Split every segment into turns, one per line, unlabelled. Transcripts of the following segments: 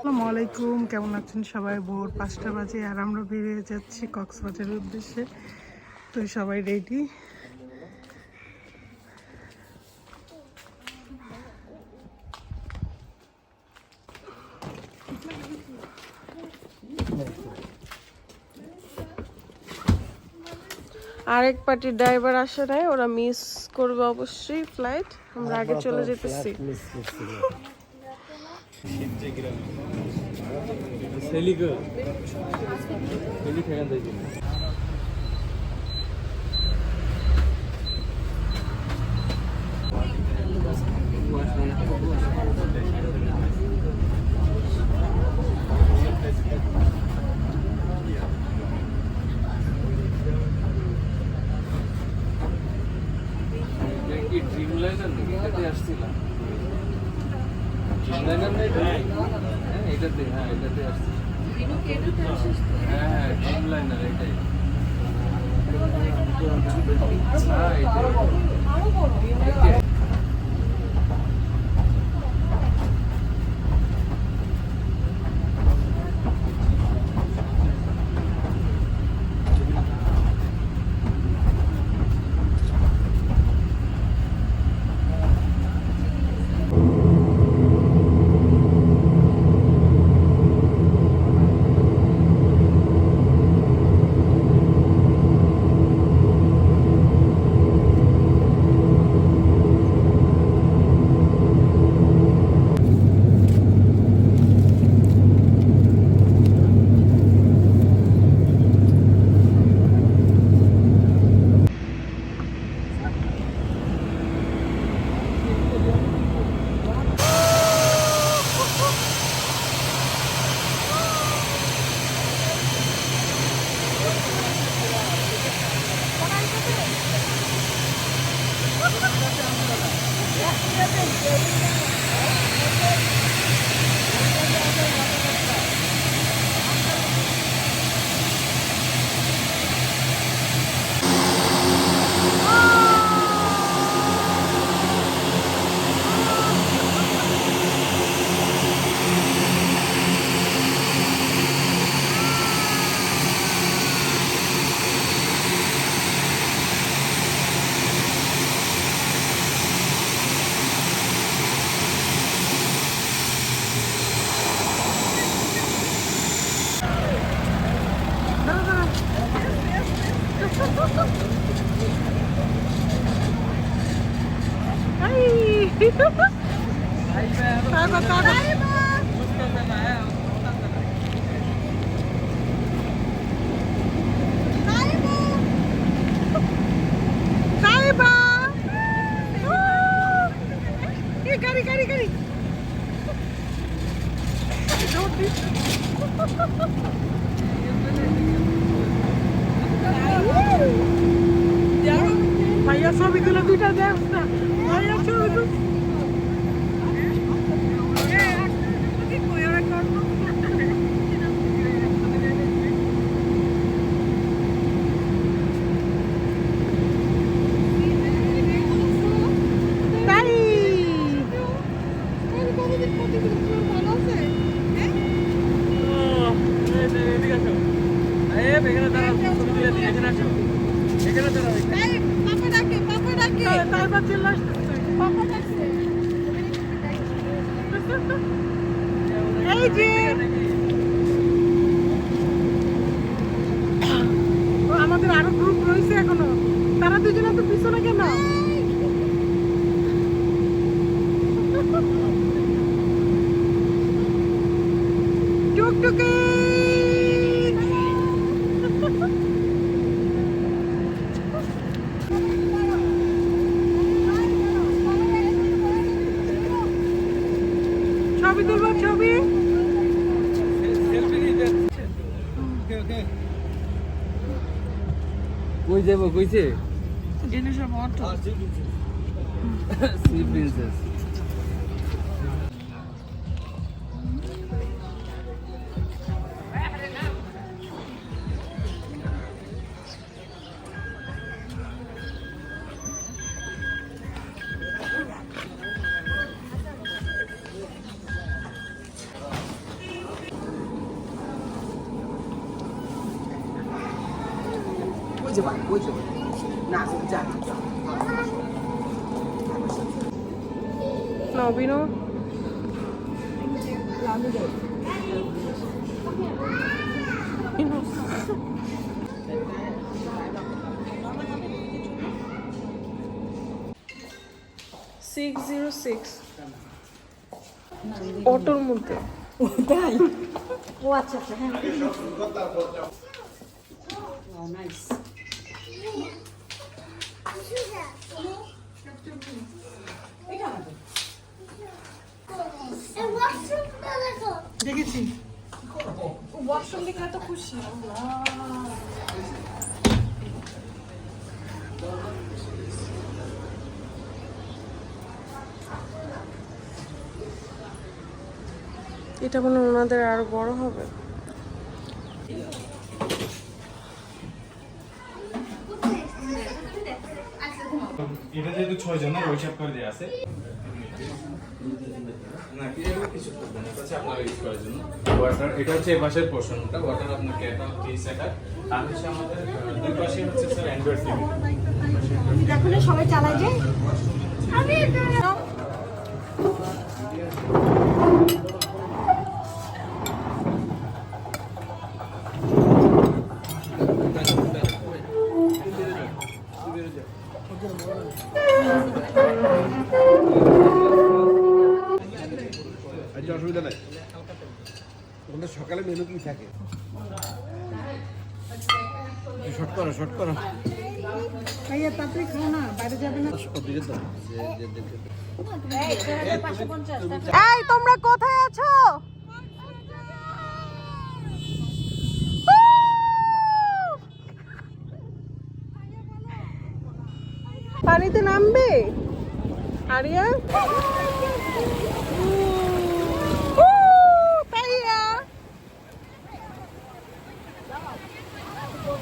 আসসালামু আলাইকুম, কেমন আছেন সবাই? ভোর 5টা বাজে আর আমরা বেরিয়ে যাচ্ছি কক্সবাজারের উদ্দেশ্যে। তো সবাই রেডি। আরেক পার্টির ড্রাইভার আসে নাই, ওরা মিস করবে অবশ্যই ফ্লাইট। আমরা আগে চলে যেতেছি। ভাইয়া ছবি তুলে দুইটা দেখ না, ভাইয়া ছবি তুলে আমাদের আরো গ্রুপ রয়েছে এখনো, তারা দুজনে তো পিছনে কেন? টুকটুকি ছবি তুলবো, ছবি
কই যাব কইছে
জিনিসের মতো
সি প্রিন্সেস যে ভাই ওই যে না যা
নবীন অটোর মধ্যে
ও আচ্ছা আচ্ছা হ্যাঁ নাইস
দেখেছি
ওয়াশরুম দেখে তো খুশি
এটা মনে হয় ওনাদের আরো বড় হবে।
এটা যেহেতু 6 জনের ওই হিসাব করে দেয়া আছে না কি এর কিছু করবেন না আছে আপনারা ইউজ করার জন্য ওয়াটার এটা হচ্ছে এই পাশের পোরশনটা ওয়াটার আপনার কেটা 3 সেকেন্ড আর হচ্ছে আমাদের দুই পাশে হচ্ছে স্যার অ্যান্ড্রয়েড টিভি
দেখুন সবাই চালায় যে আমি
অসুবিধা নাই ওখানে সকালে মেনু কি থাকে শর্ট করো
ভাইয়া তাড়াতাড়ি খাও না, বাইরে যাবে না। এই তোমরা কোথায় আছো? পানিতে নামবে আরিয়া? তাইয়া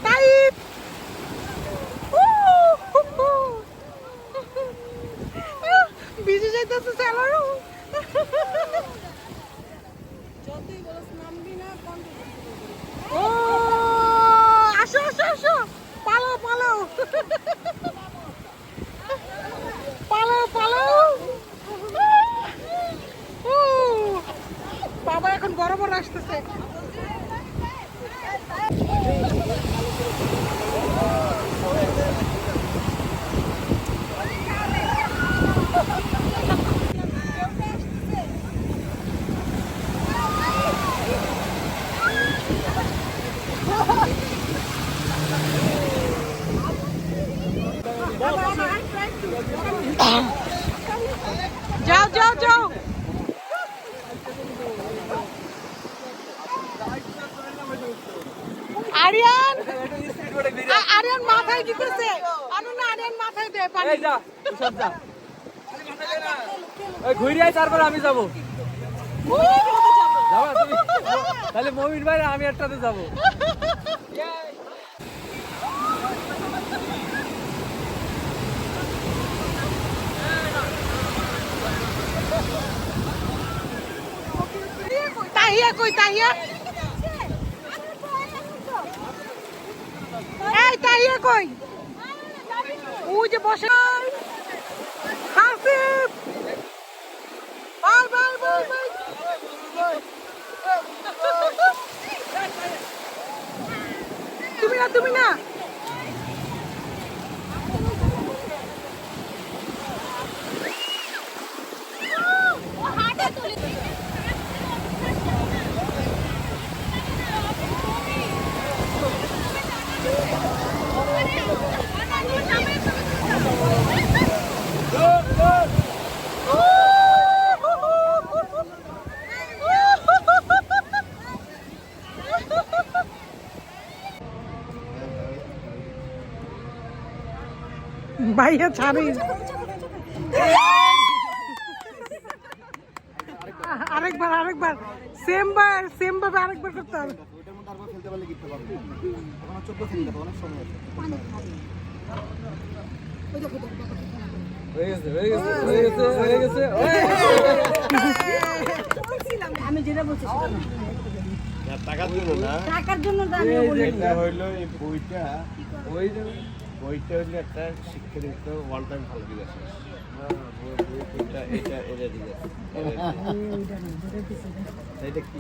তাই ভিজে যাইতেছে স্যালারও। ও আসো আসো আসো, পালাও পালাও পালাও পালাও। ও বাবা এখন বড় বড় আসতেছে। যাও যাও যাও। আরিয়ান আরিয়ান মাথায় দিতেছে। আনন্দ আরিয়ান মাথায় দে পানি।
এই যা সব যা ওই ঘুরে আই, তারপর আমি যাব। যাবা তুমি? তাহলে মমিন ভাই আমি একটাতে যাব।
তাহিয়া কই তাহিয়া? এই তাহিয়া কই? ওই যে বসে Hasib. Bye bye bye bye. তুমি না তুমি না। ভাইয়া ছাড়ি। আরেকবার আরেকবার সেম ভাবে আরেকবার করতে হবে।
আমি যেটা বলছি সেটা না।
টাকার জন্য না,
টাকার জন্য তো আমি বলি
এটা হইলো এই বইটা বইটা হলো একটা শিক্ষাদিত ওয়ান টাইম ভালো বিকাশ এটা এটা এটা ঠিক আছে এটা কি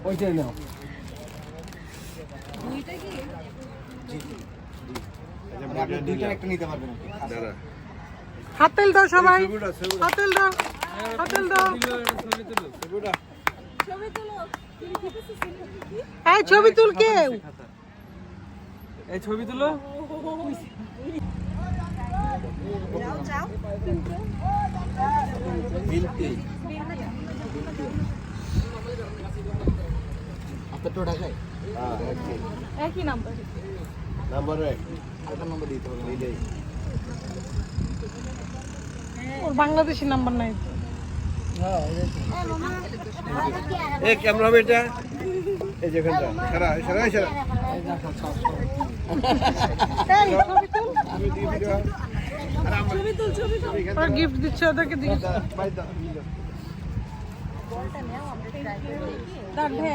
ওইটাই নাও দুইটা একটা নিতে পারবেন দাদা
হাতেল দাও সবাই, হাতেল দাও, হাতেল দাও। এই ছবি তুল কেউ।
এই ছবি তুলো।
একই নাম্বার
নাম্বার এক একটা নম্বর দিতে হবে এইটাই
ওর বাংলাদেশি নাম্বার নাই তো।
এই কেমন হবে এটা এই যেখানটা সারা সারা সারা
এই ছবি তুল। ওরা গিফট দিচ্ছে ওদেরকে দিয়ে।
তার ভাই